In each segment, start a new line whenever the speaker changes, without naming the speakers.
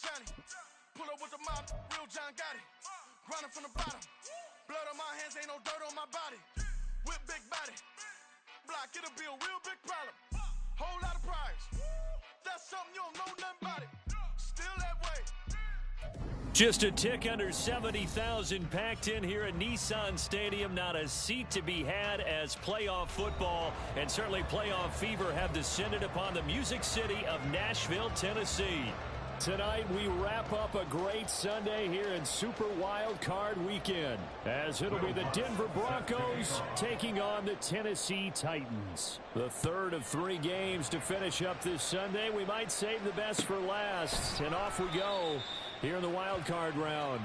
Johnny. Pull up with the mob, real John Gotti. Grinding from the bottom. Blood on my hands, ain't no dirt on my body. With big body. Block, it'll be a real big problem. Whole lot of prize. That's something you don't know nothing about it. Still that way.
Just a tick under 70,000 packed in here at Nissan Stadium. Not a seat to be had as playoff football and certainly playoff fever have descended upon the Music City of Nashville, Tennessee. Tonight, we wrap up a great Sunday here in Super Wildcard Weekend, as it'll be the Denver Broncos taking on the Tennessee Titans. The third of 3 games to finish up this Sunday. We might save the best for last, and off we go here in the Wildcard round.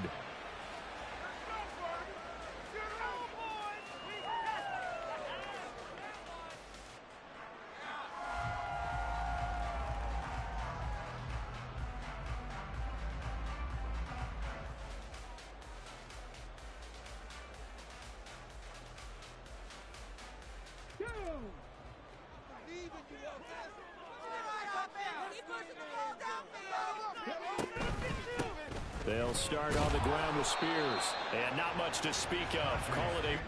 They'll start on the ground with Spears. And not much to speak of. Call it a...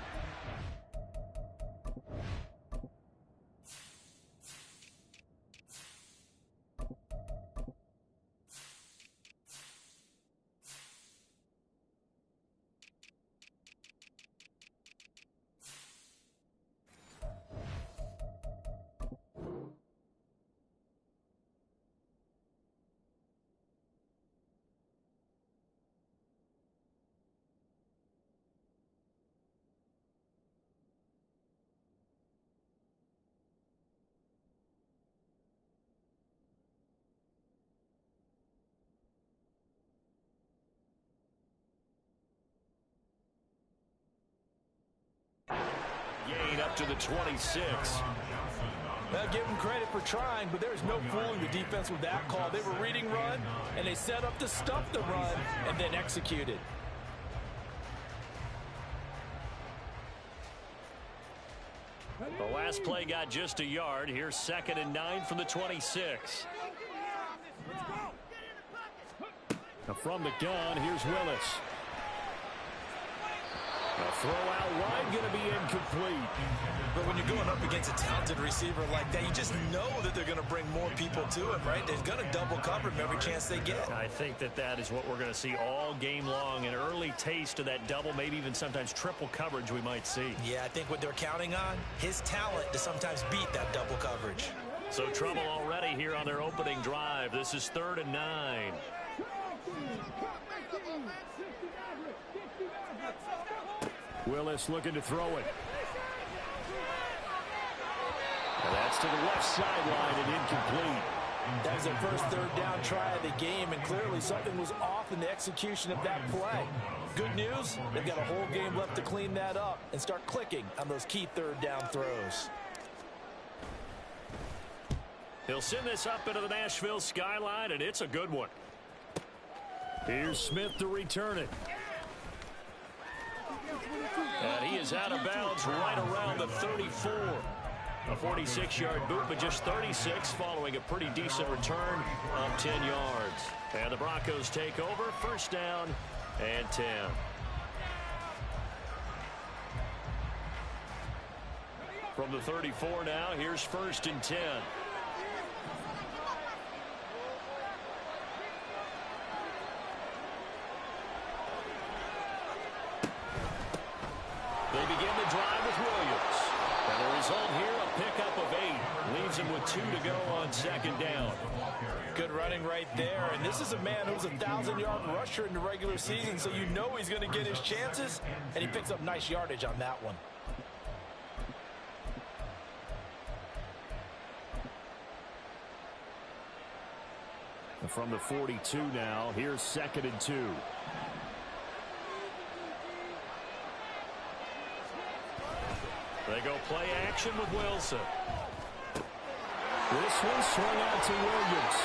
Gain up to the 26.
Well, give them credit for trying, but there's no fooling the defense with that call. They were reading run, and they set up to stop the run, and then executed.
The last play got just a yard. Here's 2nd and 9 from the 26. Now from the gun, here's Willis. A throw out wide, going to be incomplete.
But when you're going up against a talented receiver like that, you just know that they're going to bring more people to him, right? They're going to double cover him every chance they get.
I think that is what we're going to see all game long. An early taste of that double, maybe even sometimes triple coverage we might see.
Yeah, I think what they're counting on, his talent to sometimes beat that double coverage.
So trouble already here on their opening drive. This is 3rd and 9. Willis looking to throw it. And that's to the left sideline and incomplete.
That was their first 3rd down try of the game, and clearly something was off in the execution of that play. Good news, they've got a whole game left to clean that up and start clicking on those key 3rd down throws.
He'll send this up into the Nashville skyline, and it's a good one. Here's Smith to return it. And he is out of bounds right around the 34. A 46-yard boot, but just 36 following a pretty decent return of 10 yards. And the Broncos take over, 1st down and 10. From the 34 now, here's 1st and 10. They begin the drive with Williams. And the result here, a pickup of 8. Leaves him with 2 to go on 2nd down.
Good running right there. And this is a man who's a 1,000-yard rusher in the regular season, so you know he's going to get his chances. And he picks up nice yardage on that one.
And from the 42 now, here's 2nd and 2. They go play action with Wilson. This one swung out to Williams.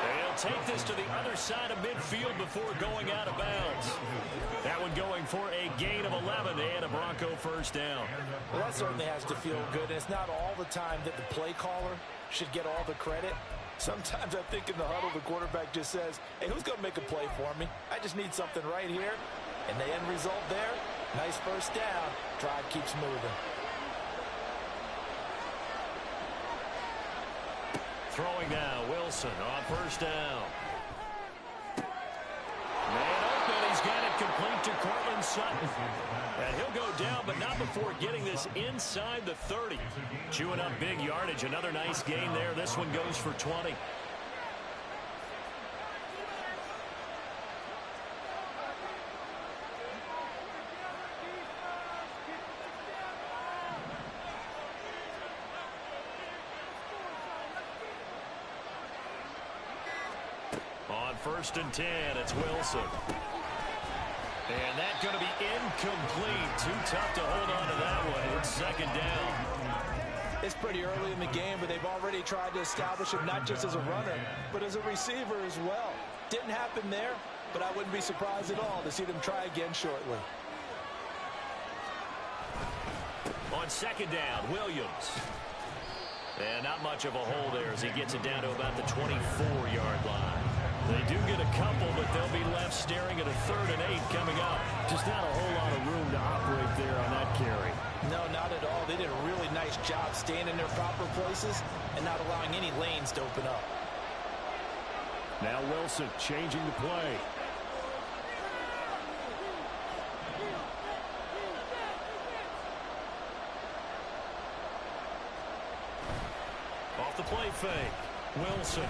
They'll take this to the other side of midfield before going out of bounds. That one going for a gain of 11 and a Bronco 1st down.
Well, that certainly has to feel good. And it's not all the time that the play caller should get all the credit. Sometimes I think in the huddle, the quarterback just says, hey, who's going to make a play for me? I just need something right here. And the end result there, nice first down. Drive keeps moving.
Throwing now, Wilson on first down. Man open, he's got it complete to Cortland Sutton. And he'll go down, but not before getting this inside the 30. Chewing up big yardage. Another nice gain there. This one goes for 20. On 1st and 10, it's Wilson. And that's going to be incomplete. Too tough to hold on to that one. It's 2nd down.
It's pretty early in the game, but they've already tried to establish him not just as a runner, but as a receiver as well. Didn't happen there, but I wouldn't be surprised at all to see them try again shortly.
On 2nd down, Williams. And not much of a hole there as he gets it down to about the 24-yard line. They do get a couple, but they'll be left staring at a 3rd and 8 coming up.
Just not a whole lot of room to operate there on that carry.
No, not at all. They did a really nice job staying in their proper places and not allowing any lanes to open up.
Now Wilson changing the play.
Off the play fake, Wilson.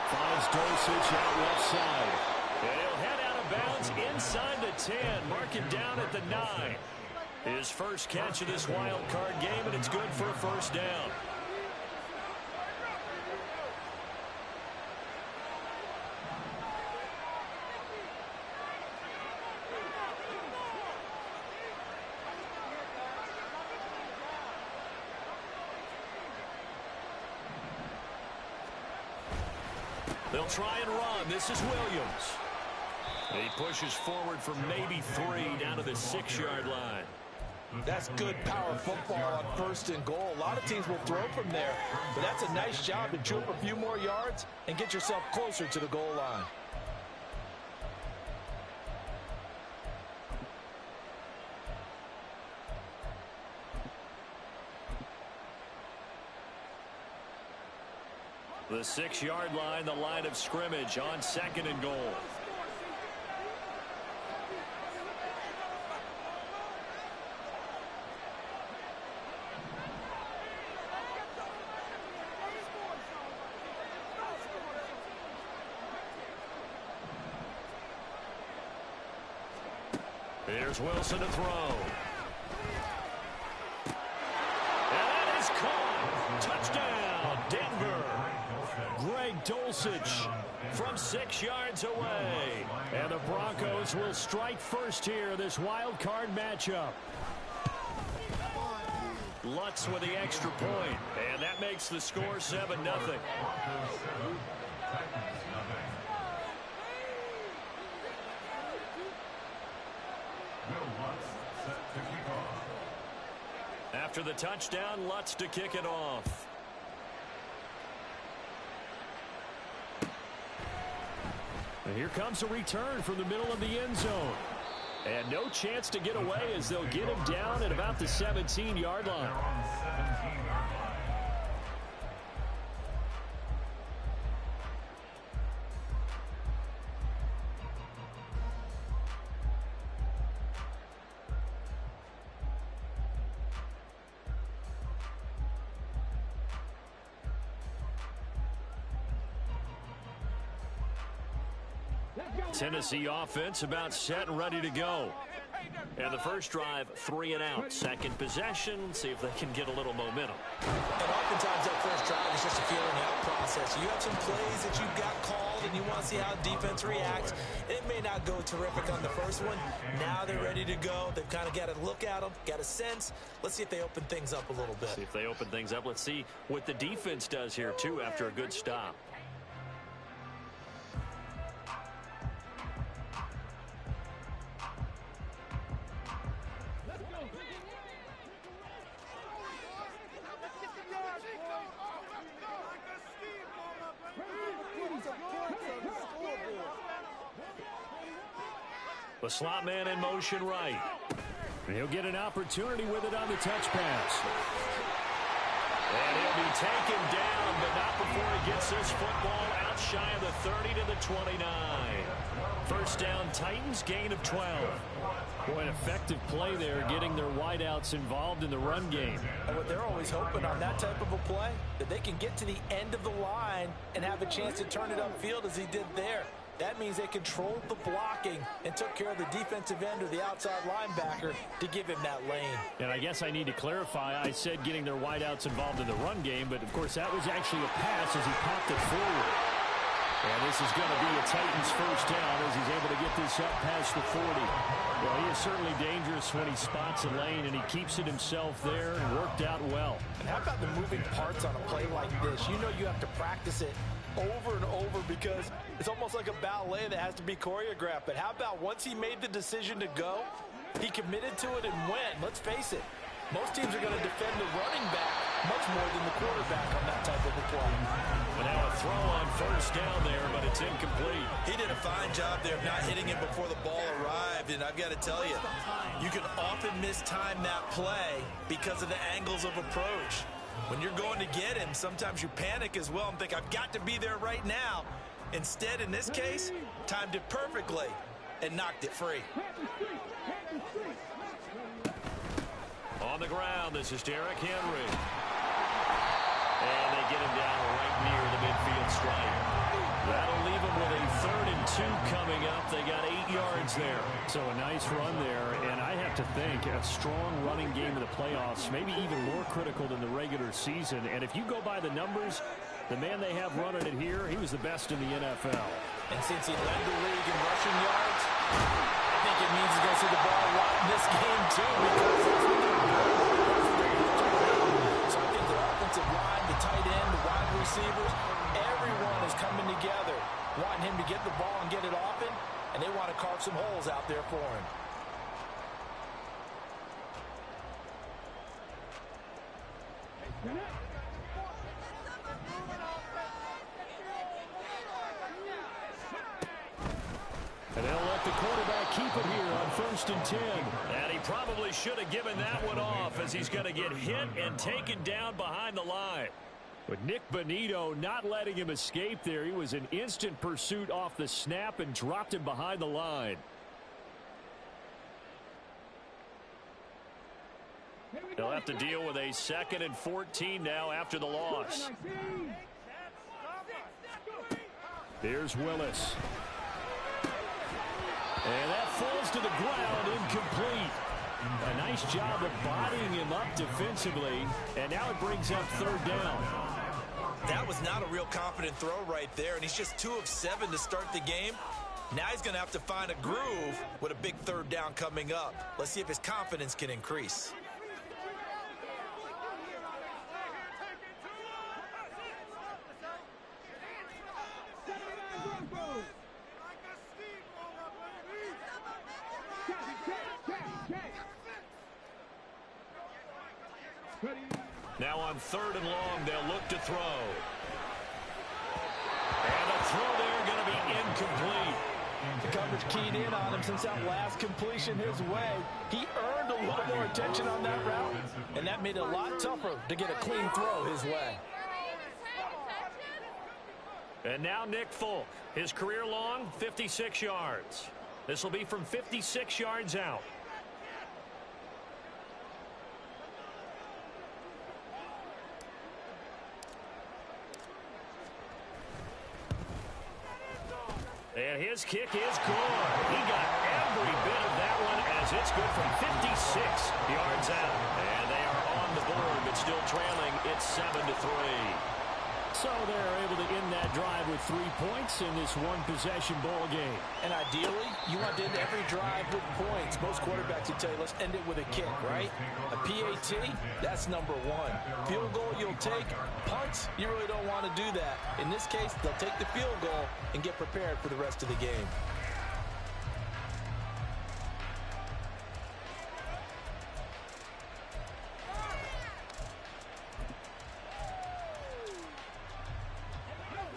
Finds Dulcich out left side.
And he'll head out of bounds inside the 10. Mark it down at the 9. His first catch of this wild card game, and it's good for a 1st down. They'll try and run. This is Williams. He pushes forward for maybe 3 down to the 6-yard line.
That's good power football on 1st and goal. A lot of teams will throw from there, but that's a nice job to chew up a few more yards and get yourself closer to the goal line.
The 6-yard line, the line of scrimmage on 2nd and goal. Here's Wilson to throw. And that is caught. Touchdown, Denver. Greg Dulcich from 6 yards away.
And the Broncos will strike first here, this wild card matchup.
Lutz with the extra point, and that makes the score 7-0. After the touchdown, Lutz to kick it off.
And here comes a return from the middle of the end zone. And no chance to get away as they'll get him down at about the 17-yard line.
Tennessee offense about set and ready to go. And the first drive, 3 and out. Second possession, see if they can get a little momentum.
And oftentimes that first drive is just a feeling out process. You have some plays that you've got called and you want to see how defense reacts. It may not go terrific on the first one. Now they're ready to go. They've kind of got to look at them, got a sense. Let's see if they open things up a little bit.
See if they open things up. Let's see what the defense does here, too, after a good stop. The slot man in motion right. And he'll get an opportunity with it on the touch pass. And he'll be taken down, but not before he gets this football out shy of the 30 to the 29. First down, Titans, gain of 12. Boy, an effective play there, getting their wideouts involved in the run game.
And what they're always hoping on that type of a play, that they can get to the end of the line and have a chance to turn it upfield as he did there. That means they controlled the blocking and took care of the defensive end or the outside linebacker to give him that lane.
And I guess I need to clarify, I said getting their wideouts involved in the run game, but of course that was actually a pass as he popped it forward. And this is going to be a Titans first down as he's able to get this up past the 40. Well, he is certainly dangerous when he spots a lane, and he keeps it himself there and worked out well.
And how about the moving parts on a play like this? You know you have to practice it over and over because it's almost like a ballet that has to be choreographed. But how about once he made the decision to go, he committed to it and went. Let's face it, most teams are going to defend the running back much more than the quarterback on that type of a play.
And now a throw on first down there, but it's incomplete.
He did a fine job there of not hitting it before the ball arrived, and I've got to tell you, you can often mistime that play because of the angles of approach. When you're going to get him, sometimes you panic as well and think, I've got to be there right now. Instead, in this case, timed it perfectly and knocked it free.
On the ground, this is Derrick Henry. And they get him down right near the midfield stripe. That'll leave him with a 3rd and 2 coming up. They got 8 yards there. So a nice run there, and I have to think a strong running game in the playoffs, maybe even more critical than the regular season. And if you go by the numbers, the man they have running it here, he was the best in the NFL.
And since he led the league in rushing yards, I think it means he's going to see the ball a lot in this game too, because so I think the offensive line, the tight end, the wide receivers, everyone is coming together, wanting him to get the ball and get it often, and they want to carve some holes out there for him.
And they'll let the quarterback keep it here on 1st and 10. And he probably should have given that one off as he's going to get hit and taken down behind the line. But Nick Bonito not letting him escape there. He was in instant pursuit off the snap and dropped him behind the line. They'll have to deal with a 2nd and 14 now after the loss. Here's Willis. And that falls to the ground, incomplete. A nice job of bodying him up defensively, and now it brings up 3rd down.
That was not a real confident throw right there, and he's just 2 of 7 to start the game. Now he's going to have to find a groove with a big 3rd down coming up. Let's see if his confidence can increase.
Now on 3rd and long, they'll look to throw. And a throw there going to be incomplete.
The coverage keyed in on him since that last completion his way. He earned a little more attention on that route, and that made it a lot tougher to get a clean throw his way.
And now Nick Folk. His career long, 56 yards. This will be from 56 yards out. And his kick is good. He got every bit of that one as it's good from 56 yards out. And they are on the board, but still trailing. It's 7-3. So they're able to end that drive with 3 points in this one-possession ball game.
And ideally, you want to end every drive with points. Most quarterbacks would tell you, let's end it with a kick, right? A PAT, that's number 1. Field goal you'll take. Punts, you really don't want to do that. In this case, they'll take the field goal and get prepared for the rest of the game.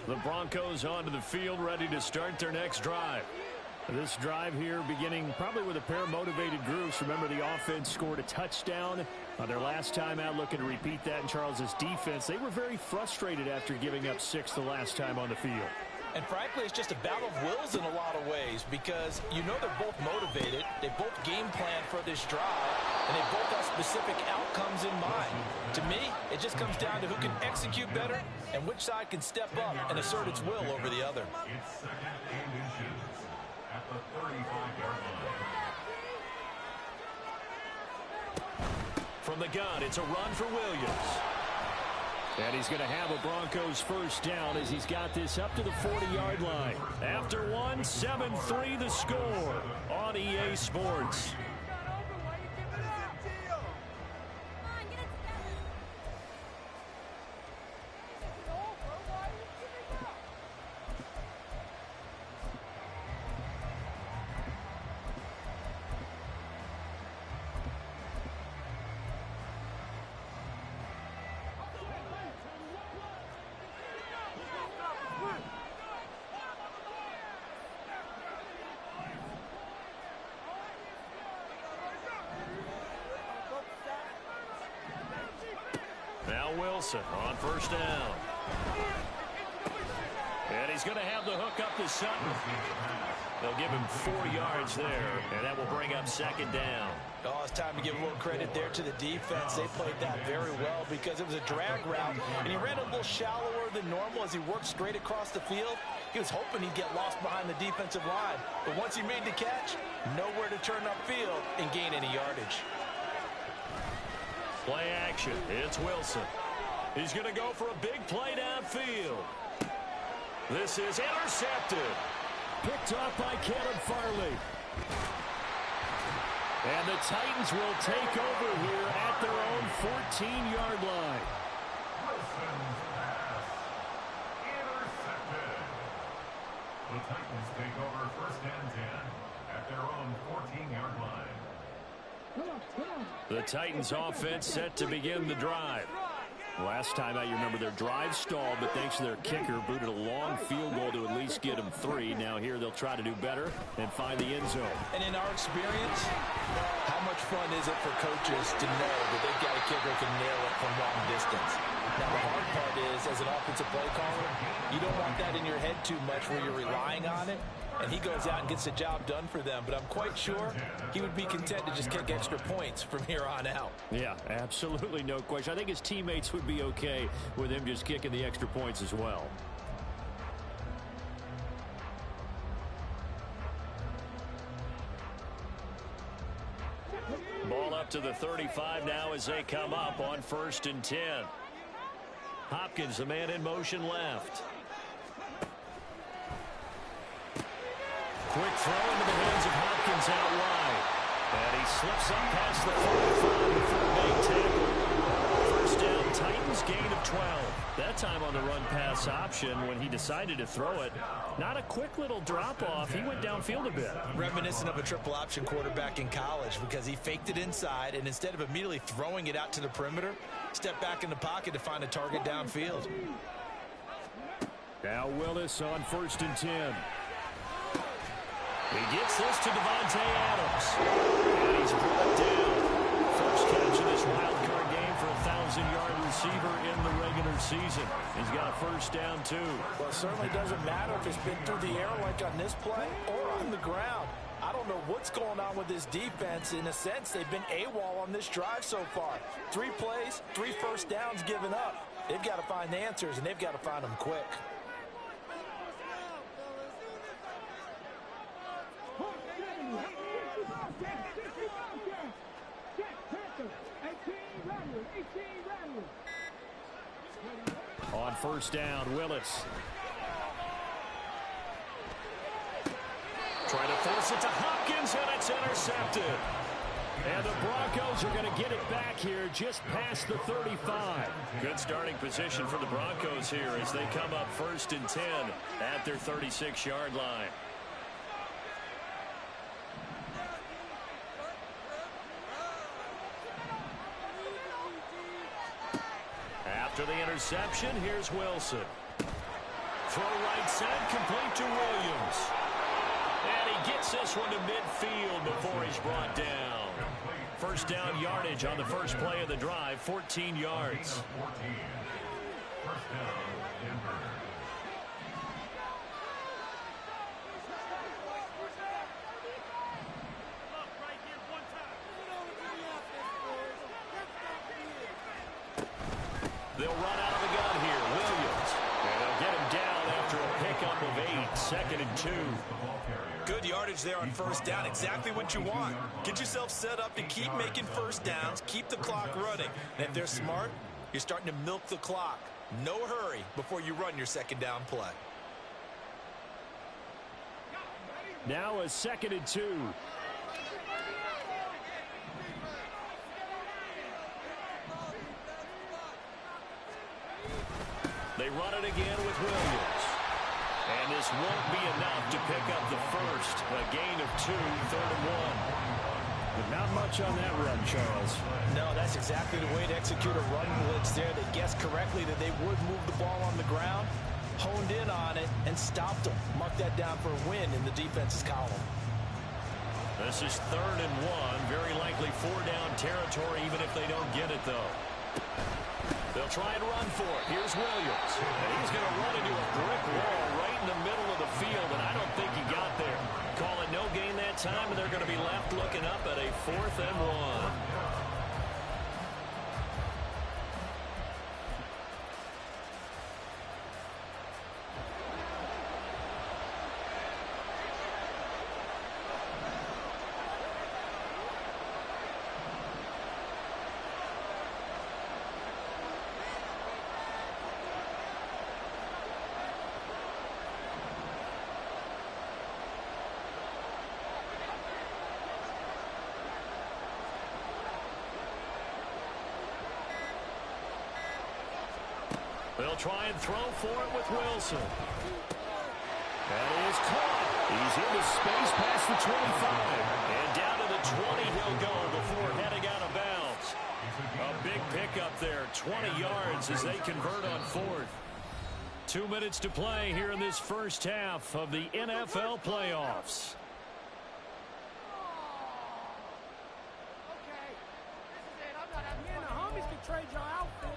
The Broncos onto the field, ready to start their next drive.
This drive here beginning probably with a pair of motivated groups. Remember, the offense scored a touchdown on their last time out, looking to repeat that in Charles's defense. They were very frustrated after giving up 6 the last time on the field.
And frankly, it's just a battle of wills in a lot of ways because you know they're both motivated. They both game plan for this drive, and they both have specific outcomes in mind. To me, it just comes down to who can execute better and which side can step up and assert its will over the other.
From the gun, it's a run for Williams. And he's going to have a Broncos first down as he's got this up to the 40-yard line. After one, 7-3 the score on EA Sports. Now Wilson on first down. And he's going to have the hook up to Sutton. They'll give him 4 yards there, and that will bring up second down.
Oh, it's time to give a little credit there to the defense. They played that very well because it was a drag route, and he ran a little shallower than normal as he worked straight across the field. He was hoping he'd get lost behind the defensive line, but once he made the catch, nowhere to turn upfield and gain any yardage.
Play action. It's Wilson. He's going to go for a big play downfield. This is intercepted. Picked off by Caleb Farley. And the Titans will take over here at their own 14-yard line.
Intercepted. The Titans take over first and 10 at their own 14-yard line.
The Titans offense set to begin the drive. Last time out, you remember their drive stalled, but thanks to their kicker, booted a long field goal to at least get them 3. Now here they'll try to do better and find the end zone.
And in our experience, how much fun is it for coaches to know that they've got a kicker who can nail it from long distance? Now the hard part is, as an offensive play caller, you don't want that in your head too much where you're relying on it. And he goes out and gets the job done for them. But I'm quite sure he would be content to just kick extra points from here on out.
Yeah, absolutely no question. I think his teammates would be okay with him just kicking the extra points as well. Ball up to the 35 now as they come up on first and 10. Hopkins, the man in motion left. Quick throw into the hands of Hopkins out wide. And he slips up past the 45 before a big tackle. First down, Titans, gain of 12. That time on the run pass option when he decided to throw it. Not a quick little drop off. He went downfield a bit.
Reminiscent of a triple option quarterback in college because he faked it inside and instead of immediately throwing it out to the perimeter, stepped back in the pocket to find a target downfield.
Now Willis on first and 10. He gets this to Devontae Adams. And he's brought down. First catch of this wildcard game for a 1,000-yard receiver in the regular season. He's got a first down, too.
Well, it certainly doesn't matter if it's been through the air like on this play or on the ground. I don't know what's going on with this defense. In a sense, they've been AWOL on this drive so far. 3 plays, 3 first downs given up. They've got to find the answers, and they've got to find them quick.
On first down, Willis. Trying to force it to Hopkins, and it's intercepted. And the Broncos are going to get it back here just past the 35. Good starting position for the Broncos here as they come up first and 10 at their 36-yard line. After the interception, here's Wilson. Throw right side, complete to Williams. And he gets
this one to midfield before he's brought down. First down yardage on the first play of the drive, 14 yards.
First down, Denver.
They'll run out of the gun here. Williams. And they'll get him down after a pickup of 8. Second and 2.
Good yardage there on first down. Exactly what you want. Get yourself set up to keep making first downs. Keep the clock running. And if they're smart, you're starting to milk the clock. No hurry before you run your second down play.
Now a second and 2. They run it again with Williams. And this won't be enough to pick up the first. A gain of 2, third and 1. But not much on that run, Charles.
No, that's exactly the way to execute a run blitz there. They guessed correctly that they would move the ball on the ground, honed in on it, and stopped them. Mark that down for a win in the defense's column.
This is third and 1. Very likely 4-down territory, even if they don't get it, though. They'll try and run for it. Here's Williams. And he's going to run into a brick wall right in the middle of the field, and I don't think he got there. Call it no gain that time, and they're going to be left looking up at a 4th and 1. They'll try and throw for it with Wilson. That is caught. He's into space past the 25. And down to the 20 he'll go before heading out of bounds. A big pickup there, 20 yards as they convert on 4th. 2 minutes to play here in this first half of the NFL playoffs.
Okay, this is it. I'm not having fun. The homies can trade your outfit.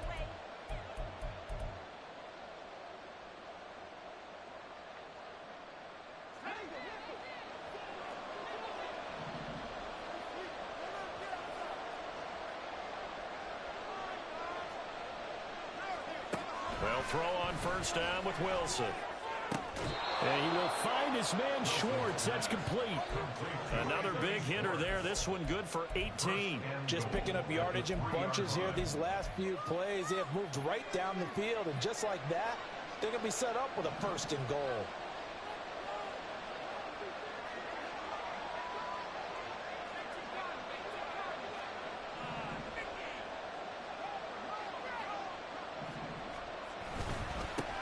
They'll throw on first down with Wilson. And he will find his man Schwartz. That's complete. Another big hitter there. This one good for 18.
Just picking up yardage in bunches here these last few plays. They have moved right down the field, and just like that, they're going to be set up with a first and goal.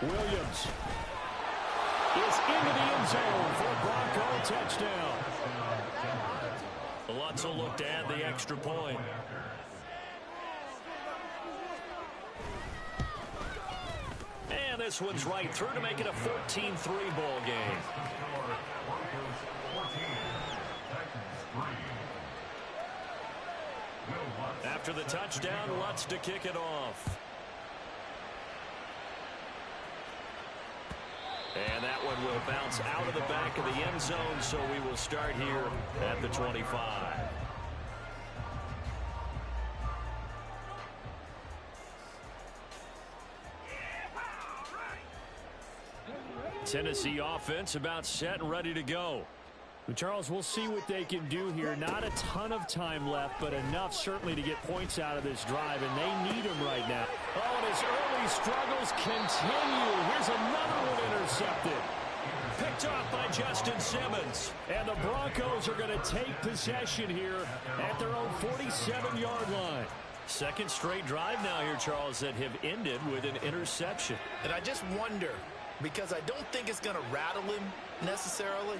Williams is into the end zone for a Bronco touchdown. Lots will look to add the extra point. And this one's right through to make it a 14-3 ball game. After the touchdown, Lutz to kick it off. And that one will bounce out of the back of the end zone, so we will start here at the 25. Tennessee offense about set and ready to go.
Charles, we'll see what they can do here. Not a ton of time left, but enough certainly to get points out of this drive, and they need them right now.
Oh, and his early struggles continue. Here's another one intercepted. Picked off by Justin Simmons.
And the Broncos are going to take possession here at their own 47-yard line.
Second straight drive now here, Charles, that have ended with an interception.
And I just wonder, because I don't think it's going to rattle him necessarily,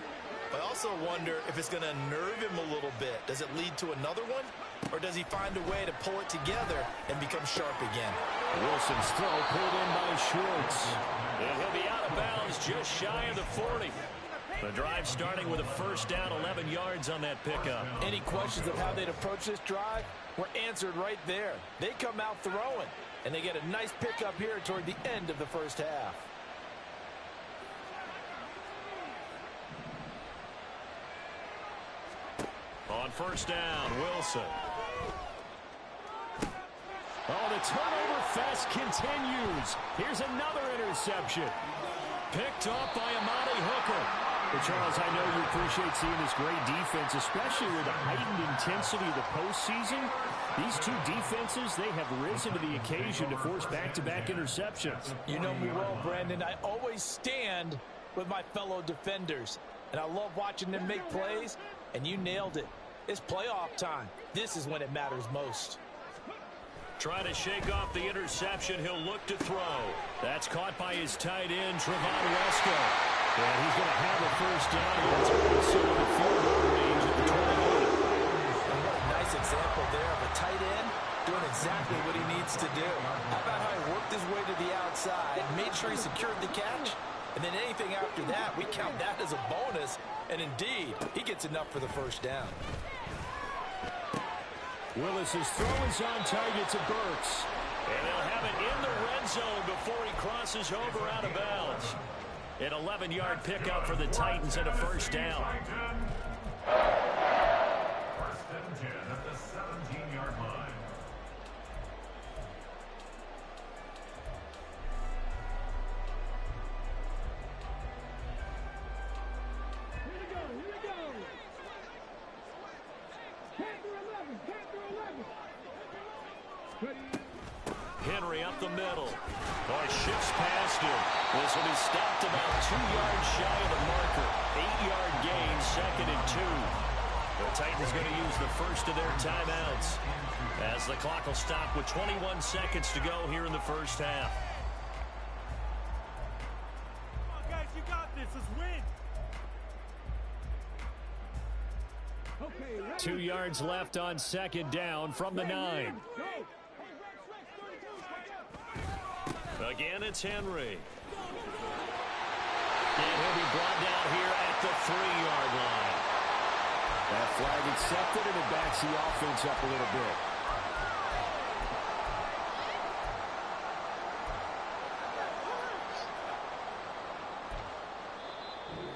I also wonder if it's going to unnerve him a little bit. Does it lead to another one? Or does he find a way to pull it together and become sharp again?
Wilson's throw pulled in by Schwartz. And he'll be out of bounds just shy of the 40. The drive starting with a first down, 11 yards on that pickup.
Any questions of how they'd approach this drive were answered right there. They come out throwing, and they get a nice pickup here toward the end of the first half.
On first down, Wilson. Oh, the turnover fest continues. Here's another interception. Picked off by Amani Hooker. But Charles, I know you appreciate seeing this great defense, especially with the heightened intensity of the postseason. These two defenses, they have risen to the occasion to force back-to-back interceptions.
You know me well, Brandon. I always stand with my fellow defenders, and I love watching them make plays, and you nailed it. It's playoff time. This is when it matters most.
Trying to shake off the interception. He'll look to throw. That's caught by his tight end, Trevon Wesco. And he's going to have a first down. It's also in the field goal range at the 28.
What a nice example there of a tight end doing exactly what he needs to do. How about how he worked his way to the outside, made sure he secured the catch, and then anything after that, we count that as a bonus. And indeed, he gets enough for the first down.
Willis's throw is on target to Burks. And they'll have it in the red zone before he crosses over out of bounds. An 11-yard pickup for the Titans and a first down.
First and 10 at the 17-yard line.
Here we go, here we go. Panther 11, Panther 11.
Henry up the middle. Oh, shifts past him. This will be stopped about 2 yards shy of the marker. 8-yard gain, 2nd and 2. The Titans going to use the first of their timeouts as the clock will stop with 21 seconds to go here in the first half.
Come on, guys, you got this. Let's win. Okay, ready?
2 yards left on second down from the 9.
Go.
Again, it's Henry. And he'll be brought down here at the 3-yard line. That flag accepted, and it backs the offense up a little bit.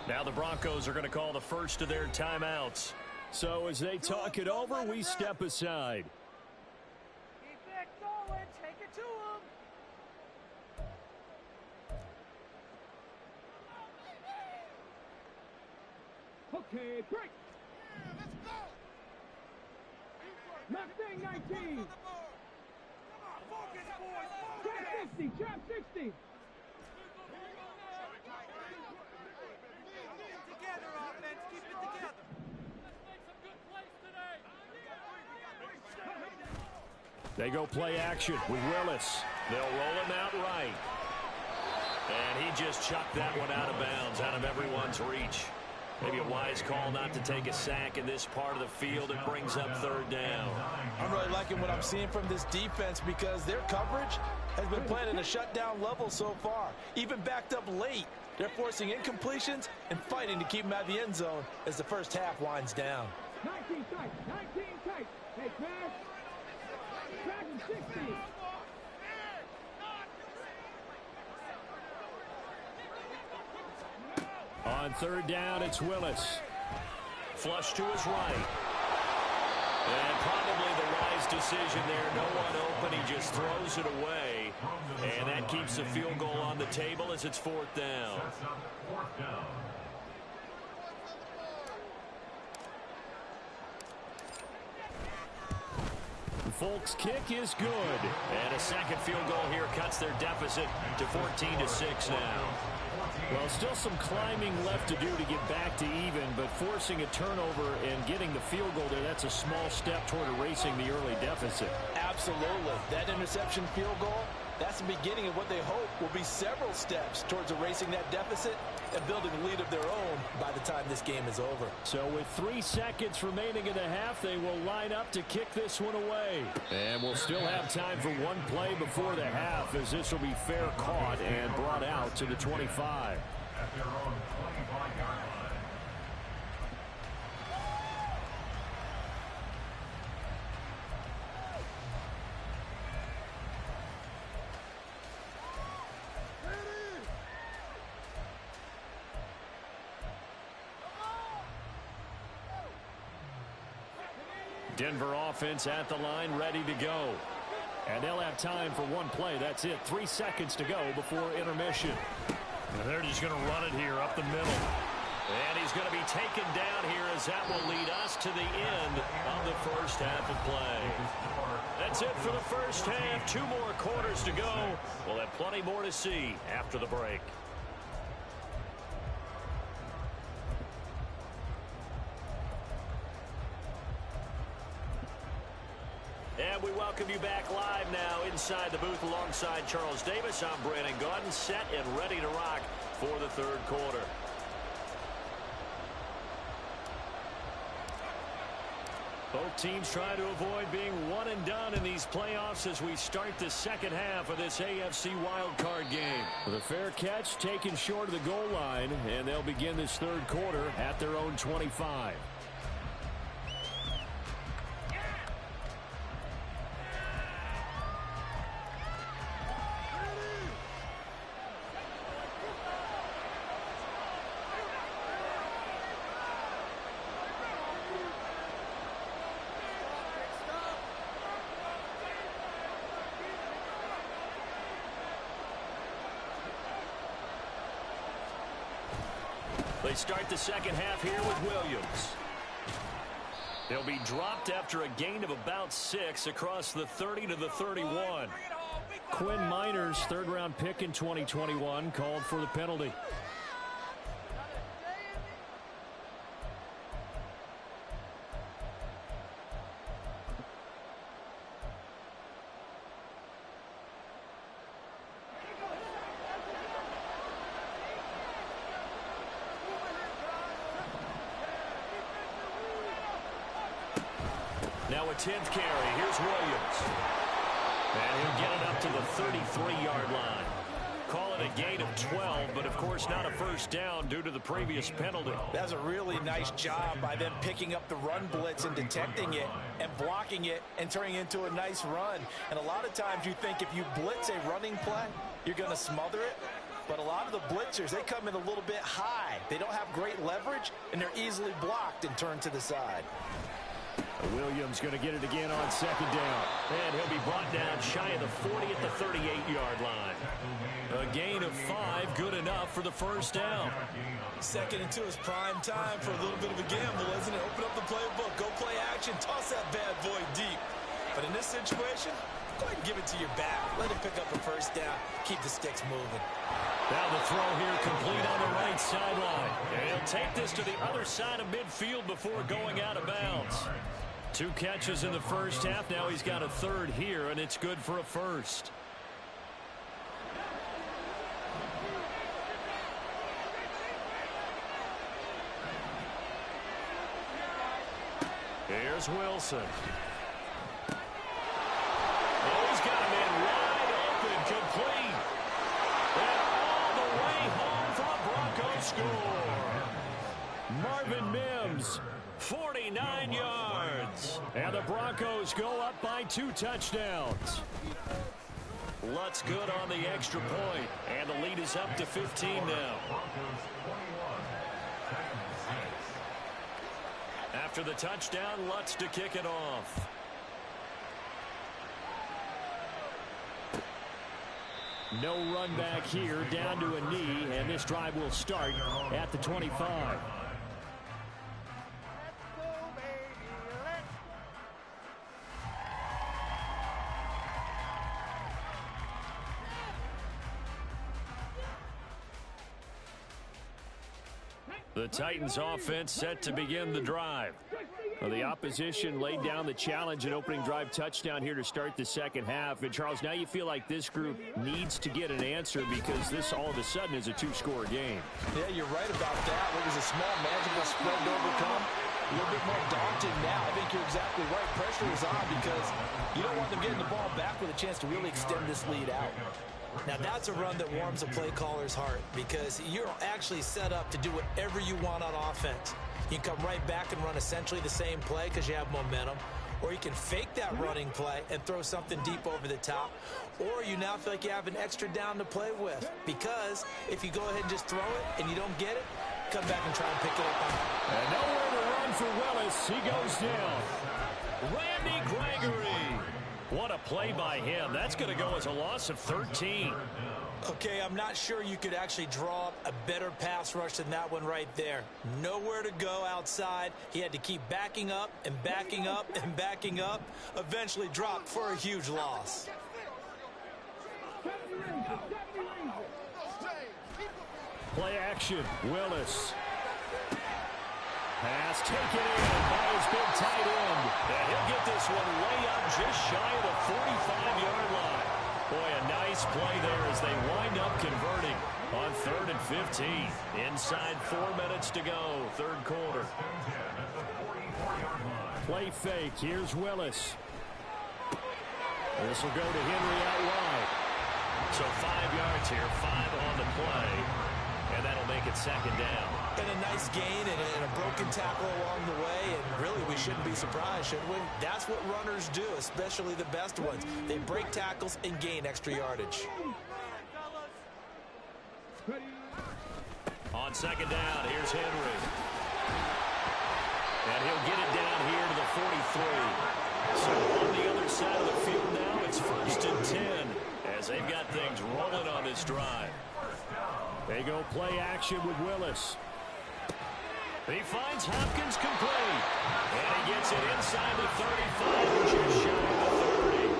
Now the Broncos are going to call the first of their timeouts. So as they talk it over, we step aside.
Keep it going. Take it to him. Okay, break. Let's go. Mustang 19. Come on, focus, boys. Trap 60, trap 60. Together, offense. Keep it together. Let's make some good plays today.
They go play action with Willis. They'll roll him out right. And he just chucked that one out of bounds, out of everyone's reach. Maybe a wise call not to take a sack in this part of the field. It brings up third down.
I'm really liking what I'm seeing from this defense because their coverage has been playing at a shutdown level so far. Even backed up late, they're forcing incompletions and fighting to keep them out of the end zone as the first half winds down.
19 tight, 19 tight. Hey, pass. Track 60.
On third down, it's Willis. Flush to his right. And probably the wise decision there. No one open. He just throws it away. And that keeps the field goal on the table as it's fourth down.
Sets up fourth down.
Folk's kick is good. And a second field goal here cuts their deficit to 14-6 now. Well, still some climbing left to do to get back to even, but forcing a turnover and getting the field goal there, that's a small step toward erasing the early deficit.
Absolutely. That interception field goal, that's the beginning of what they hope will be several steps towards erasing that deficit and building a lead of their own by the time this game is over.
So with 3 seconds remaining in the half, they will line up to kick this one away. And we'll still have time for one play before the half, as this will be fair caught and brought out to the 25.
At their own 25-yard line.
Denver offense at the line, ready to go. And they'll have time for one play. That's it. 3 seconds to go before intermission.
And they're just going to run it here up the middle.
And he's going to be taken down here as that will lead us to the end of the first half of play. That's it for the first half. 2 more quarters to go. We'll have plenty more to see after the break. And we welcome you back live now inside the booth alongside Charles Davis. I'm Brandon Gaudin, set and ready to rock for the third quarter. Both teams trying to avoid being one and done in these playoffs as we start the second half of this AFC Wildcard game. The fair catch taken short of the goal line, and they'll begin this third quarter at their own 25. They start the second half here with Williams. They'll be dropped after a gain of about 6 across the 30 to the 31. Quinn Miners, third-round pick in 2021, called for the penalty. Now a 10th carry. Here's Williams. And he'll get it up to the 33-yard line. Call it a gain of 12, but of course not a first down due to the previous penalty.
That's a really nice job by them picking up the run blitz and detecting it and blocking it and turning it into a nice run. And a lot of times you think if you blitz a running play, you're going to smother it. But a lot of the blitzers, they come in a little bit high. They don't have great leverage, and they're easily blocked and turned to the side.
Williams going to get it again on second down. And he'll be brought down shy of the 40 at the 38-yard line. A gain of 5, good enough for the first down.
2nd and 2 is prime time for a little bit of a gamble, isn't it? Open up the playbook, go play action, toss that bad boy deep. But in this situation, go ahead and give it to your back. Let him pick up a first down. Keep the sticks moving.
Now the throw here complete on the right sideline. And he'll take this to the other side of midfield before going out of bounds. 2 catches in the first half. Now he's got a third here, and it's good for a first. Here's Wilson. Oh, he's got a man wide open, complete. And all the way home for a Broncos score. Marvin Mims, 49 yards. And the Broncos go up by 2 touchdowns. Lutz good on the extra point. And the lead is up to 15 now. After the touchdown, Lutz to kick it off. No run back here, down to a knee, and this drive will start at the 25. The Titans offense set to begin the drive. Well, the opposition laid down the challenge and opening drive touchdown here to start the second half. And, Charles, now you feel like this group needs to get an answer because this all of a sudden is a 2-score game.
Yeah, you're right about that. What was a small, magical spread to overcome, a little bit more daunting now. I think you're exactly right. Pressure is on because you don't want them getting the ball back with a chance to really extend this lead out.
Now, that's a run that warms a play caller's heart because you're actually set up to do whatever you want on offense. You can come right back and run essentially the same play because you have momentum, or you can fake that running play and throw something deep over the top, or you now feel like you have an extra down to play with because if you go ahead and just throw it and you don't get it, come back and try and pick it up.
And nowhere to run one for Willis. He goes down. Randy Gregory. What a play by him. That's going to go as a loss of 13.
Okay, I'm not sure you could actually draw up a better pass rush than that one right there. Nowhere to go outside. He had to keep backing up and backing up and backing up. Eventually dropped for a huge loss.
Play action. Willis. Pass taken in by his big tight end. And he'll get this one way up just shy of the 45-yard line. Boy, a nice play there as they wind up converting on 3rd and 15. Inside 4 minutes to go, third quarter. Play fake. Here's Willis. This will go to Henry out wide. So 5 yards here, 5 on the play. And that'll make it second down.
And a nice gain and a broken tackle along the way. And really, we shouldn't be surprised, should we? That's what runners do, especially the best ones. They break tackles and gain extra yardage.
On second down, here's Henry. And he'll get it down here to the 43. So on the other side of the field now, it's 1st and 10 as they've got things rolling on this drive. They go play action with Willis. He finds Hopkins complete. And he gets it inside the 35, just shy of the 30.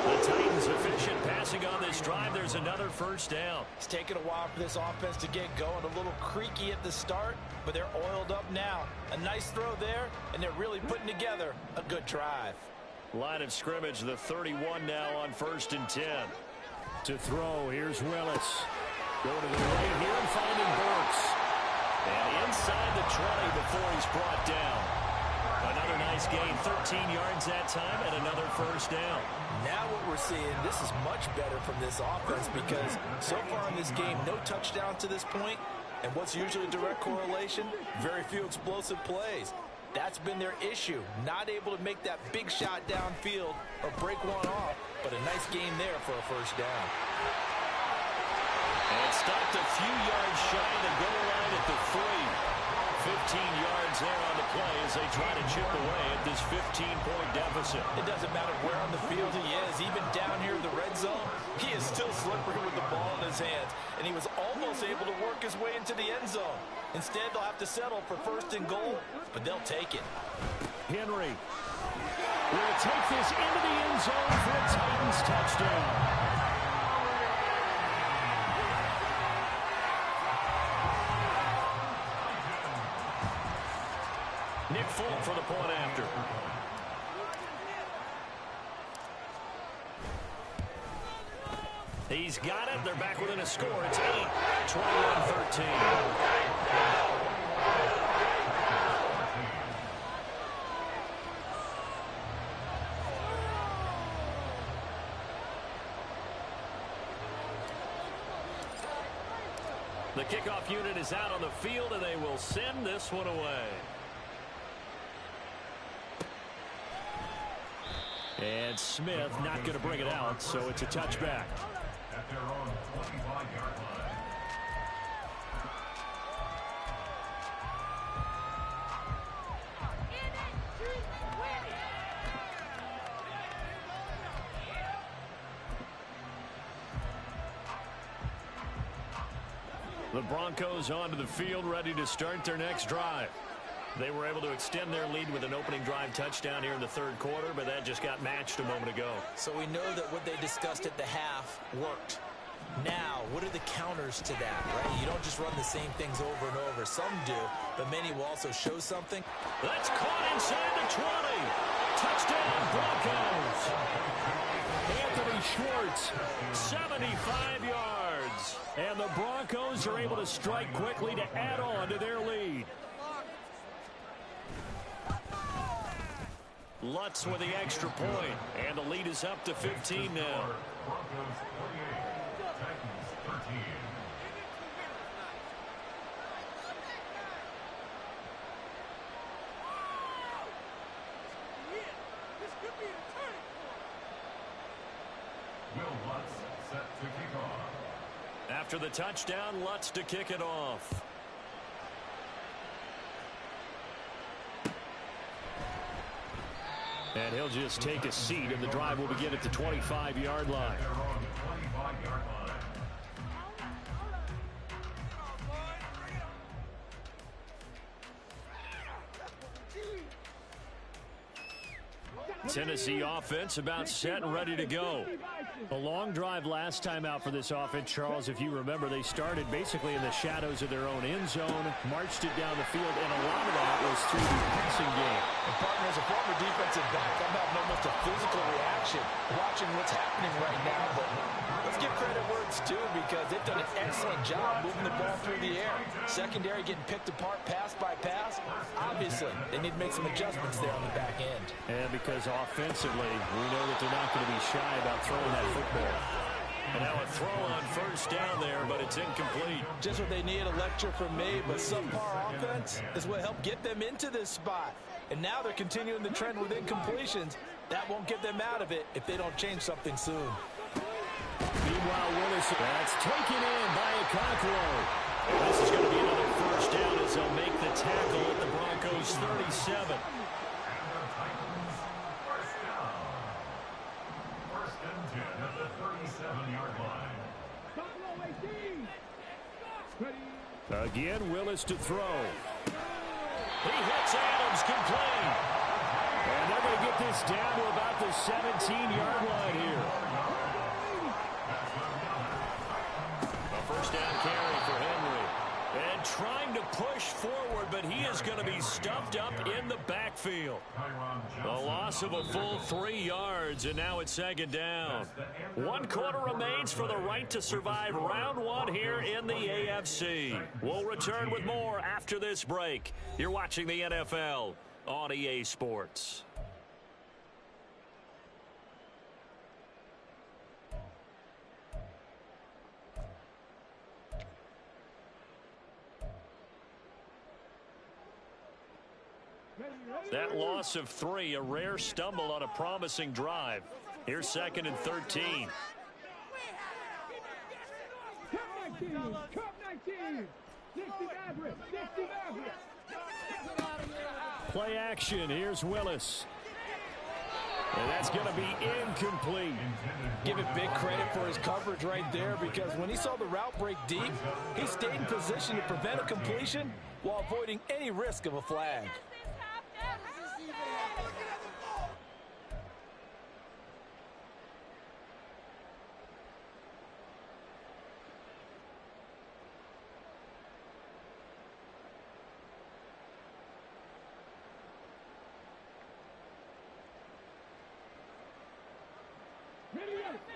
The Titans efficient passing on this drive. There's another first down.
It's taken a while for this offense to get going. A little creaky at the start, but they're oiled up now. A nice throw there, and they're really putting together a good drive.
Line of scrimmage, the 31 now on 1st and 10. To throw, here's Willis. Go to the right here and finding Burks. And inside the 20 before he's brought down. Another nice gain, 13 yards that time, and another first down.
Now what we're seeing, this is much better from this offense because so far in this game, no touchdown to this point. And what's usually a direct correlation? Very few explosive plays. That's been their issue. Not able to make that big shot downfield or break one off, but a nice gain there for a first down.
And stopped a few yards shy of the goal line at the 3. 15 yards there on the play as they try to chip away at this 15-point deficit.
It doesn't matter where on the field he is. Even down here in the red zone, he is still slippery with the ball in his hands. And he was almost able to work his way into the end zone. Instead, they'll have to settle for 1st and goal, but they'll take it.
Henry will take this into the end zone for a Titans touchdown. Nick Folk for the point after. He's got it. They're back within a score. It's 8, 21-13. The kickoff unit is out on the field, and they will send this one away. And Smith not going to bring it out, so it's a touchback.
At their own 25-yard line.
The Broncos onto the field, ready to start their next drive. They were able to extend their lead with an opening drive touchdown here in the third quarter, but that just got matched a moment ago.
So we know that what they discussed at the half worked. Now, what are the counters to that, right? You don't just run the same things over and over. Some do, but many will also show something.
That's caught inside the 20. Touchdown, Broncos. Anthony Schwartz, 75 yards. And the Broncos are able to strike quickly to add on to their lead. Lutz with the extra point, and the lead is up to 15 now.
Broncos 48, Titans 13. Will Lutz set to kick off.
After the touchdown, Lutz to kick it off. And he'll just take a seat, and the drive will begin at the 25-yard line.
Their own 25-yard line.
Tennessee offense about set and ready to go. A long drive last time out for this offense, Charles. If you remember, they started basically in the shadows of their own end zone, marched it down the field, and a lot of that was through the passing game.
And partner, as a former defensive back, I'm having almost a physical reaction watching what's happening right now. But let's give credit where it's due, because they've done an excellent job moving the ball through the air. Secondary getting picked apart pass by pass. Obviously, they need to make some adjustments there on the back end.
And because offensively, we know that they're not going to be shy about throwing that football. And now a throw on first down there, but it's incomplete.
Just what they need, a lecture from me, but subpar offense is what helped get them into this spot. And now they're continuing the trend with incompletions. That won't get them out of it if they don't change something soon.
Meanwhile, Willis, that's taken in by Okonkwo. This is going to be another first down as they'll make the tackle at the Broncos 37. Again, Willis to throw. He hits Adams, complete. And they're going to get this down to about the 17-yard line here. A first down carry for Henry. And trying to push forward, but he is going to be stuffed up in the backfield. A loss of a full 3 yards, and now it's second down. 1 quarter remains for the right to survive round 1 here in the AFC. We'll return with more after this break. You're watching the NFL on EA Sports. That loss of 3, a rare stumble on a promising drive. Here's 2nd and 13. Play action. Here's Willis. And that's going to be incomplete.
Give it big credit for his coverage right there, because when he saw the route break deep, he stayed in position to prevent a completion while avoiding any risk of a flag.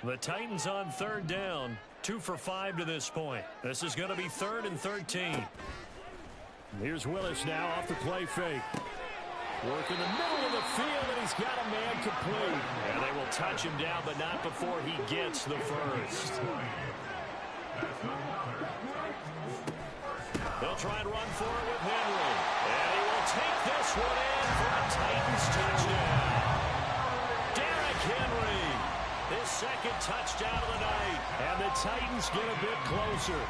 The Titans on 3rd down, 2 for 5 to this point. This is going to be 3rd and 13. Here's Willis now off the play fake. Work in the middle of the field, and he's got a man complete. And they will touch him down, but not before he gets the first. They'll try and run for it with Henry. And he will take this one in for a Titans touchdown. Derrick Henry. His 2nd touchdown of the night. And the Titans get a bit closer.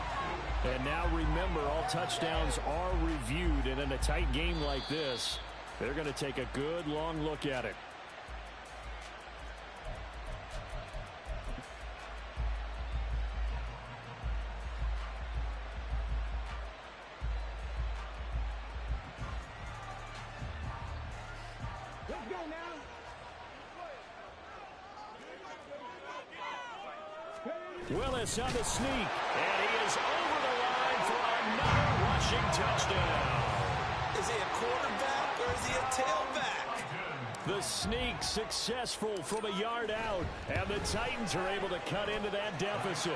And now remember, all touchdowns are reviewed. And in a tight game like this, they're going to take a good long look at it.
Let's go now.
Willis on the sneak, and he is over the line for another rushing touchdown.
Is he a quarterback or is he a tailback?
The sneak successful from a yard out, and the Titans are able to cut into that deficit.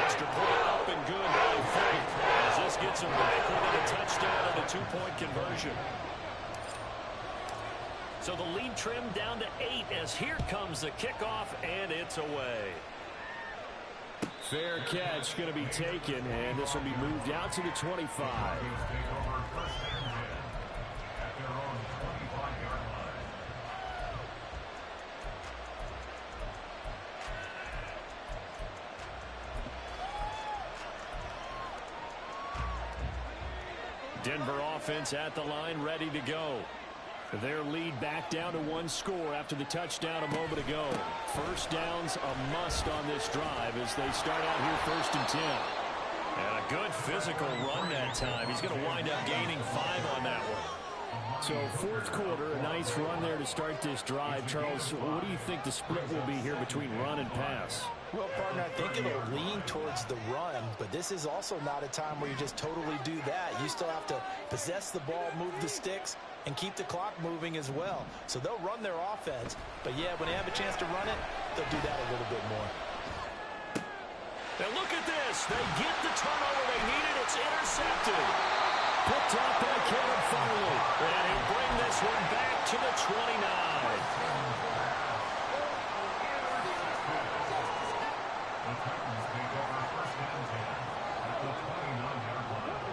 Extra point up and good by Fake, as this gets him back within a touchdown and a 2-point conversion. So the lead trimmed down to 8 as here comes the kickoff, and it's away. Fair catch going to be taken, and this will be moved out to the 25. Denver offense at the line, ready to go. Their lead back down to one score after the touchdown a moment ago. First down's a must on this drive as they start out here 1st and 10. And a good physical run that time. He's going to wind up gaining 5 on that one. So 4th quarter, a nice run there to start this drive. Charles, what do you think the split will be here between run and pass?
Well, partner, I think it'll lean towards the run, but this is also not a time where you just totally do that. You still have to possess the ball, move the sticks, and keep the clock moving as well. So they'll run their offense, but yeah, when they have a chance to run it, they'll do that a little bit more.
Now look at this. They get the turnover they needed. It's intercepted. Picked up by Caleb Farley. And he'll bring this one back to the 29.
The Titans take over 1st and 10 at the 29-yard line.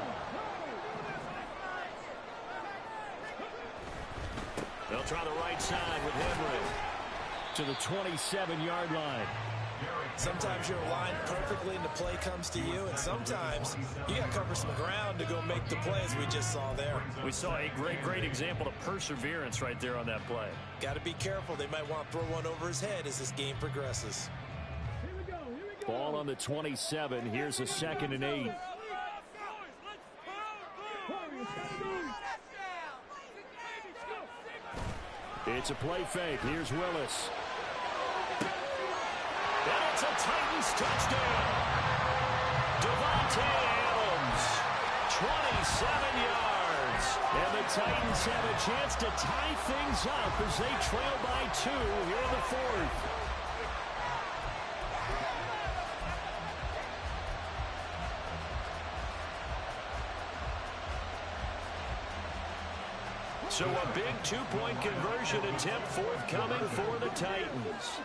They'll try the right side with Henry to the 27-yard line.
Sometimes you're aligned perfectly and the play comes to you, and sometimes you got to cover some ground to go make the play, as we just saw there.
We saw a great example of perseverance right there on that play.
Got to be careful. They might want to throw one over his head as this game progresses.
Ball on the 27. Here's a 2nd and 8. It's a play fake. Here's Willis. And it's a Titans touchdown. Devontae Adams, 27 yards. And the Titans have a chance to tie things up as they trail by 2 here in the 4th. So a big 2-point conversion attempt forthcoming for the Titans.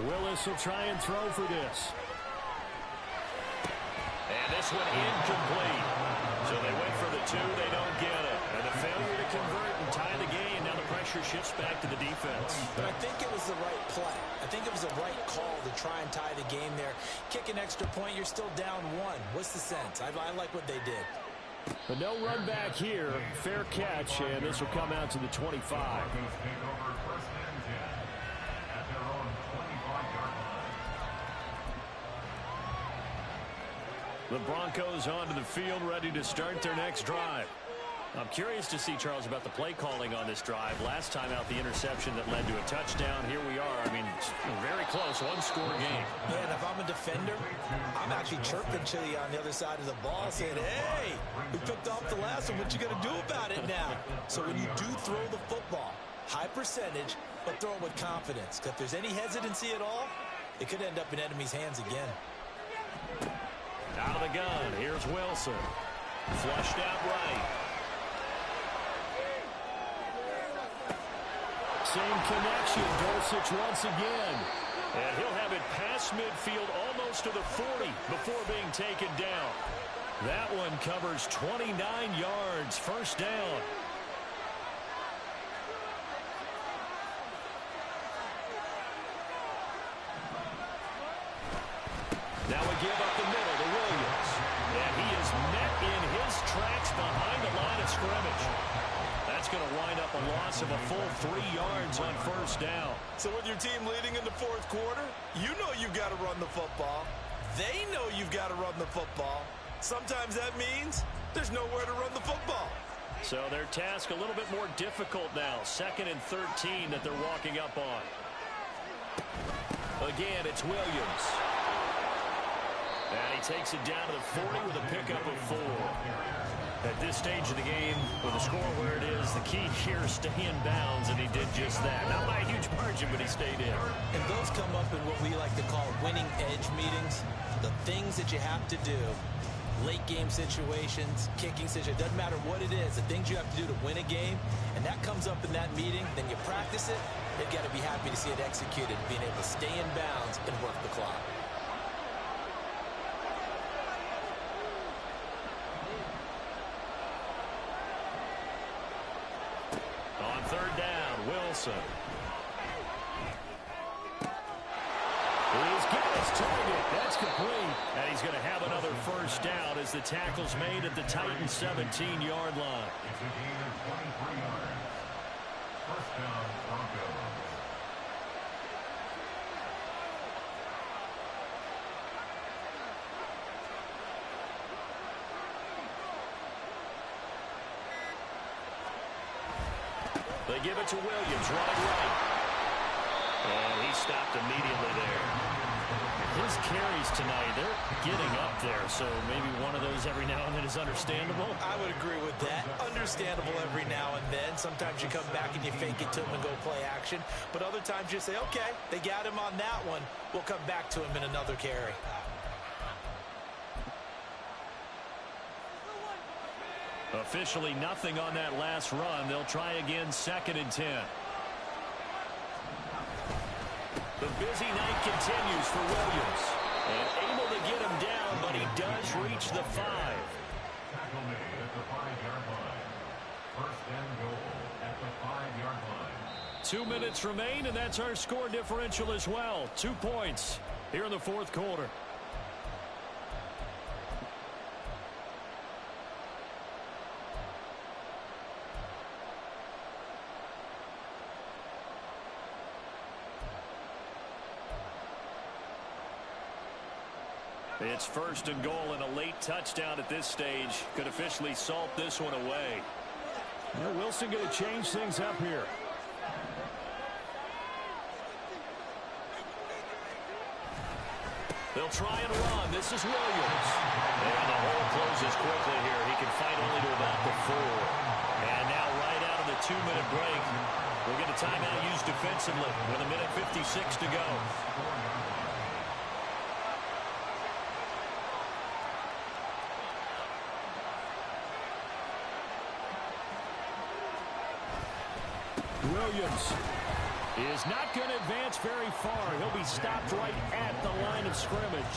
Willis will try and throw for this. And this one incomplete. So they went for the 2, they don't get it. And a failure to convert and tie the game. Now the pressure shifts back to the defense.
But I think it was the right play. I think it was the right call to try and tie the game there. Kick an extra point, you're still down 1. What's the sense? I like what they did.
But no run back here. Fair catch, and this will come out to the 25.
Broncos take over 1st and 10 at their own 25-yard line.
The Broncos onto the field, ready to start their next drive. I'm curious to see, Charles, about the play calling on this drive. Last time out, the interception that led to a touchdown. Here we are. I mean, very close, one-score game.
Yeah, and if I'm a defender, I'm actually chirping to you on the other side of the ball, saying, hey, we picked off the last one. What you going to do about it now? So when you do throw the football, high percentage, but throw it with confidence. Because if there's any hesitancy at all, it could end up in enemy's hands again.
Out of the gun, here's Wilson. Flushed out right. Same connection, Dulcich once again. And he'll have it past midfield almost to the 40 before being taken down. That one covers 29 yards, 1st down. Now we give up the middle to Williams. And he is met in his tracks behind the line of scrimmage. That's going to wind up a loss of a full 3 yards on 1st down.
So with your team leading in the 4th quarter, you know you've got to run the football. They know you've got to run the football. Sometimes that means there's nowhere to run the football.
So their task a little bit more difficult now. 2nd and 13 that they're walking up on. Again, it's Williams. And he takes it down to the 40 with a pickup of 4. At this stage of the game, with the score where it is, the key here is stay in bounds, and he did just that. Not by a huge margin, but he stayed in.
And those come up in what we like to call winning edge meetings. The things that you have to do, late game situations, kicking situations, doesn't matter what it is, the things you have to do to win a game, and that comes up in that meeting, then you practice it, they've got to be happy to see it executed, being able to stay in bounds and work the clock.
On 3rd down, Wilson. He's got a his target. That's complete. And he's going to have another first down as the tackle's made at the Titans' 17-yard line.
It's a gain of 23 yards. First down, Broncos.
They give it to Williams, running right. And he stopped immediately there. His carries tonight, they're getting up there, so maybe one of those every now and then is understandable.
I would agree with that. Understandable every now and then. Sometimes you come back and you fake it to him and go play action. But other times you say, okay, they got him on that one. We'll come back to him in another carry.
Officially nothing on that last run. They'll try again, 2nd and 10. The busy night continues for Williams. And able to get him down, but he does reach the 5.
Tackle made at the 5-yard line. First and goal at the 5-yard line.
2 minutes remain, and that's our score differential as well. 2 points here in the 4th quarter. It's 1st and goal, and a late touchdown at this stage could officially salt this one away.
Yeah, Wilson going to change things up here.
They'll try and run. This is Williams. And the hole closes quickly here. He can fight only to about the 4. And now right out of the 2-minute break, we'll get a timeout used defensively with 1:56 to go.
Williams is not going to advance very far. He'll be stopped right at the line of scrimmage.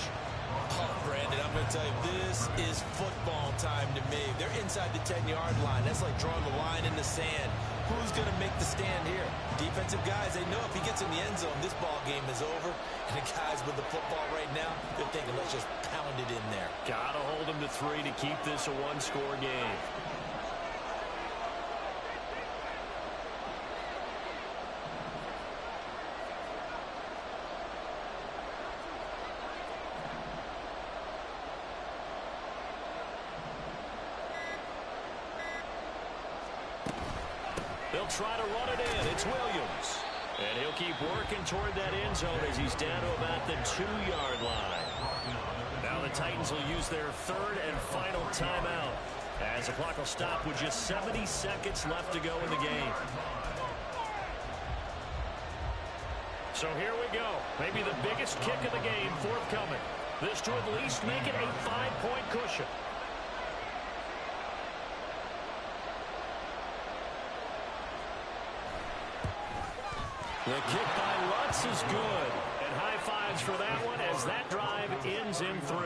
Oh, Brandon, I'm going to tell you, this is football time to me. They're inside the 10-yard line. That's like drawing the line in the sand. Who's going to make the stand here? Defensive guys, they know if he gets in the end zone, this ball game is over. And the guys with the football right now, they're thinking, let's just pound it in there.
Got to hold him to 3 to keep this a one-score game. They'll try to run it in. It's Williams. And he'll keep working toward that end zone as he's down to about the 2-yard line. Now the Titans will use their 3rd and final timeout as the clock will stop with just 70 seconds left to go in the game. So here we go. Maybe the biggest kick of the game forthcoming. This to at least make it a 5-point cushion. The kick by Lutz is good. And high fives for that one as that drive ends in 3.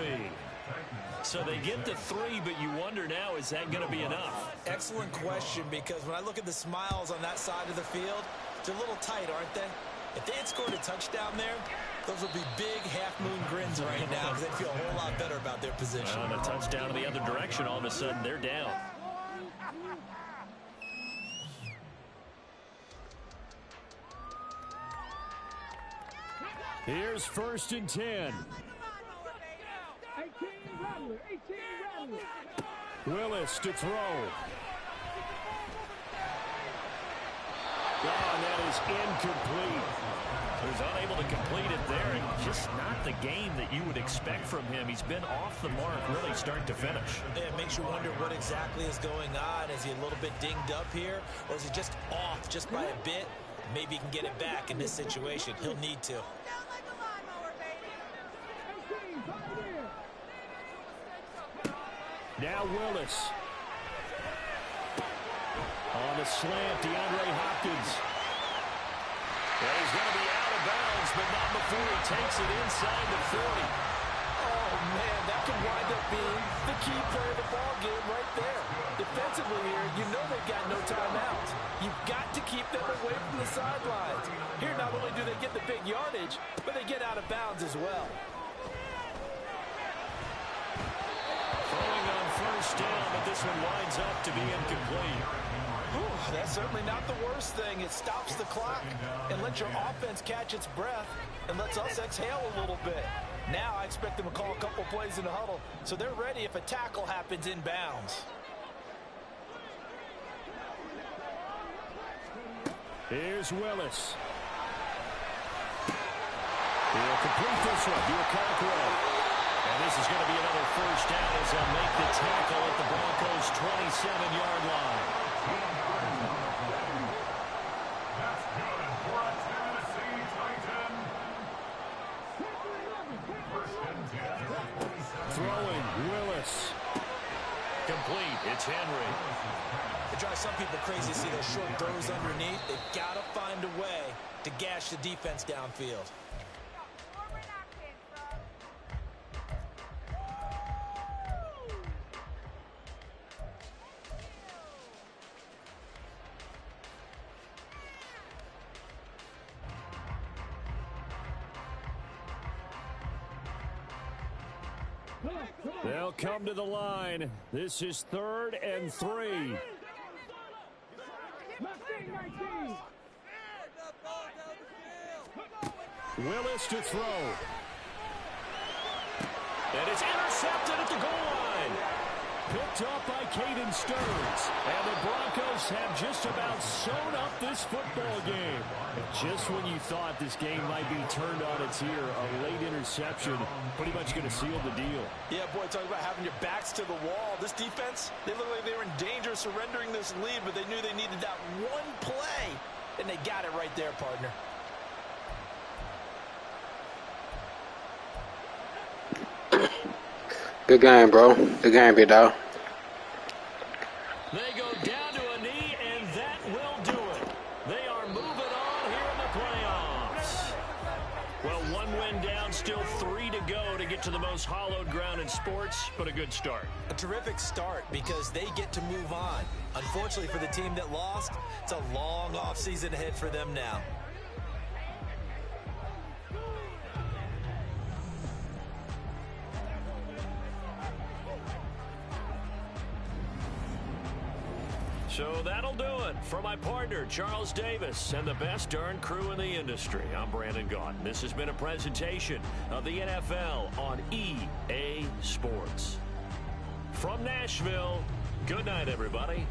So they get the 3, but you wonder now, is that going to be enough?
Excellent question, because when I look at the smiles on that side of the field, they're a little tight, aren't they? If they had scored a touchdown there, those would be big half-moon grins right now because they feel a whole lot better about their position.
On a touchdown in the other direction, all of a sudden they're down.
Here's 1st and 10.
18 Rattler, 18 Rattler.
Willis to throw.
Oh, and that is incomplete. He was unable to complete it there, and just not the game that you would expect from him. He's been off the mark really start to finish.
Yeah, it makes you wonder what exactly is going on. Is he a little bit dinged up here, or is he just off just by a bit? Maybe he can get it back in this situation. He'll need to.
Now Willis. On the slant, DeAndre Hopkins.
Well, he's going to be out of bounds, but not before he takes it inside the 40.
Oh, man, that could wind up being the key play of the ball game right there. Defensively here, you know they've got no timeouts. You've got to keep them away from the sidelines. Here, not only do they get the big yardage, but they get out of bounds as well.
but this one winds up to be incomplete.
Whew, that's certainly not the worst thing. It stops the clock and lets your offense catch its breath and lets us exhale a little bit. Now I expect them to call a couple plays in the huddle so they're ready if a tackle happens inbounds.
Here's Willis. He'll complete this one. He'll clock roll. And this is going to be another first down as they'll make the tackle at the Broncos' 27-yard line.
That's good for a Tennessee Titan. First and 10.
Throwing, Willis. Complete. It's Henry.
It drives some people crazy to see those short throws underneath. They've got to find a way to gash the defense downfield.
They'll come to the line. This is 3rd and 3. Willis to throw. And it's intercepted at the goal line. Picked up by Caden Stearns. And the Broncos have just about sewn up this football game. Just when you thought this game might be turned on its ear, a late interception pretty much going to seal the deal.
Yeah, boy, talk about having your backs to the wall. This defense, they look like they were in danger of surrendering this lead, but they knew they needed that one play, and they got it right there, partner.
Good game, bro. Good game, big dog.
They go down to a knee, and that will do it. They are moving on here in the playoffs. Well, 1 win down, still 3 to go to get to the most hallowed ground in sports, but a good start.
A terrific start because they get to move on. Unfortunately for the team that lost, it's a long offseason ahead for them now.
So that'll do it. For my partner, Charles Davis, and the best darn crew in the industry, I'm Brandon Gaudin. This has been a presentation of the NFL on EA Sports. From Nashville, good night, everybody.